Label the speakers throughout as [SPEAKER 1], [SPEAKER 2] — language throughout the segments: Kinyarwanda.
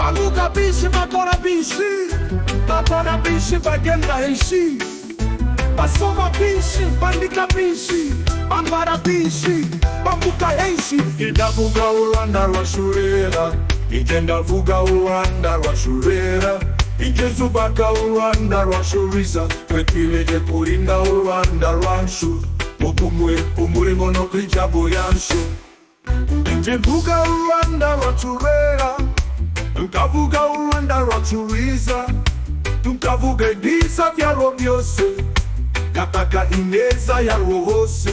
[SPEAKER 1] Bavuga bishi bakora bishi, bakora bishi bagenda henshi, basoma bishi bandika bishi, bambara bishi bambuka henshi. Ndavuga Urwanda rwashurera, Njye ndavuga Urwanda rwashurera, Njye zubaka Urwanda rwashuriza, twe twiyemeje kurinda Urwanda rwacu, ubumwe umurimo no kwijabo yacu. Njye mvuga Urwanda rwashurera, tukavuga Urwanda rwashuriza, tukavuga ibyiza byarwo byose, gataka ineza yarwo hose.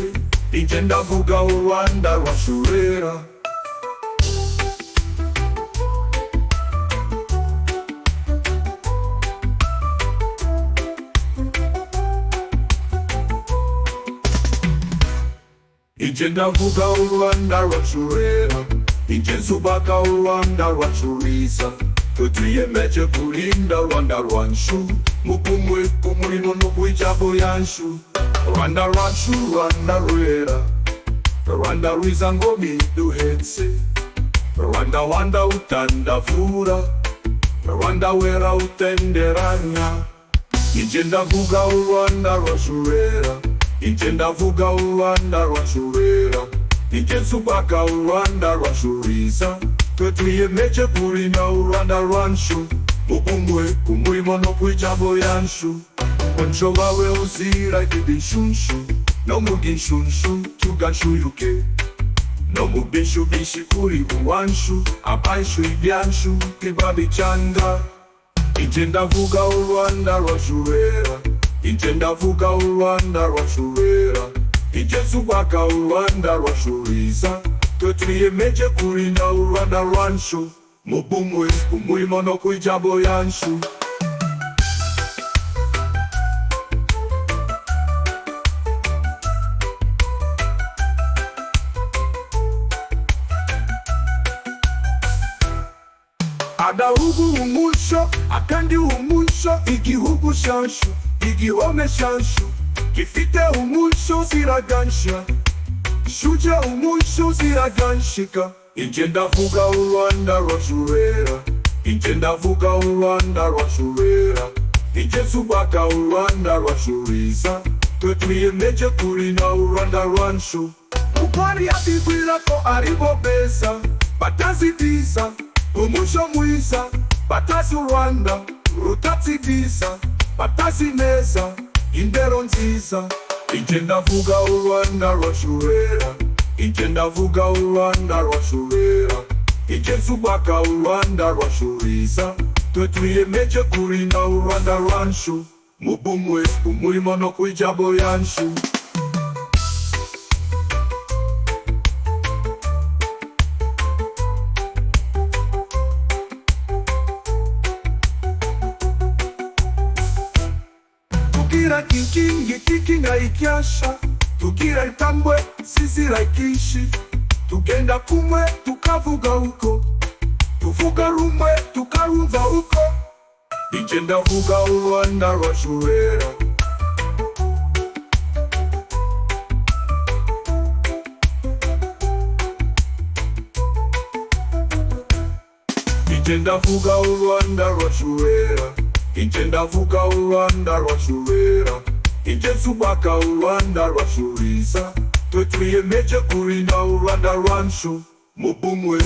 [SPEAKER 1] Njye ndavuga Urwanda rwashurera. Njye ndavuga Urwanda rwashurera, Njye zubaka Urwanda rwashuriza, twe twiyemeje kurinda Urwanda rwacu, ubumwe umurimo no kwijabo yacu. Urwanda rwacu Rwanda rwera, Rwanda rwiza ngoma duhetse, Rwanda wanda utandavura, Rwanda wera utenderanya. Njye ndavuga Urwanda rwashurera, Njye ndavuga Urwanda rwashurera, Njye zubaka Urwanda rwashuriza, twe twiyemeje kurinda Urwanda rwacu, ubumwe umurimo no kwijabo yacu. Onjo bawe uzira ibishunshu, no mu bw'inshunshu tugashuyuke, no mu bw'inshu bishi kuri uwanshu, abanshu ibyanshu ntibabicanga. Njye ndavuga Urwanda rwashurera, Njye ndavuga Urwanda rwashurera, Njye zubaka Urwanda rwashuriza, twe twiyemeje kurinda Urwanda rwacu, mu bumwe umurimo no kwijabo yacu. Agahugu umuco, akandi umuco, igihugu cyacu, igihome cyacu, gifite umuco ziragansha, shujya umuco ziraganshika. Njye ndavuga Urwanda rwashurera, Njye ndavuga Urwanda rwashurera, Njye zubaka Urwanda rwashuriza, twe twiyemeje kurinda Urwanda rwacu. Ukuri abibwira ko aribo beza, batazidiza umuco mwiza, batazi Urwanda rutazidiza, batazi neza indero nziza. Njye ndavuga Urwanda rwashurera, Njye ndavuga Urwanda rwashurera, Njye zubaka Urwanda rwashuriza, twe twiyemeje kurinda Urwanda rwacu, mu bumwe umurimo no kwijabo yacu. Tugira kinkingi kikinga ikyasha, tugira itambwe sisi laikishi, tugenda kumwe tukavuga uko, tuvuga rumwe tukarumva uko. Njye ndavuga Urwanda rwashurera, Njye ndavuga Urwanda rwashurera, Njye ndavuga Urwanda rwashurera, Njye zubaka Urwanda rwashuriza, twe twiyemeje kurinda Urwanda rwacu, mu bumwe.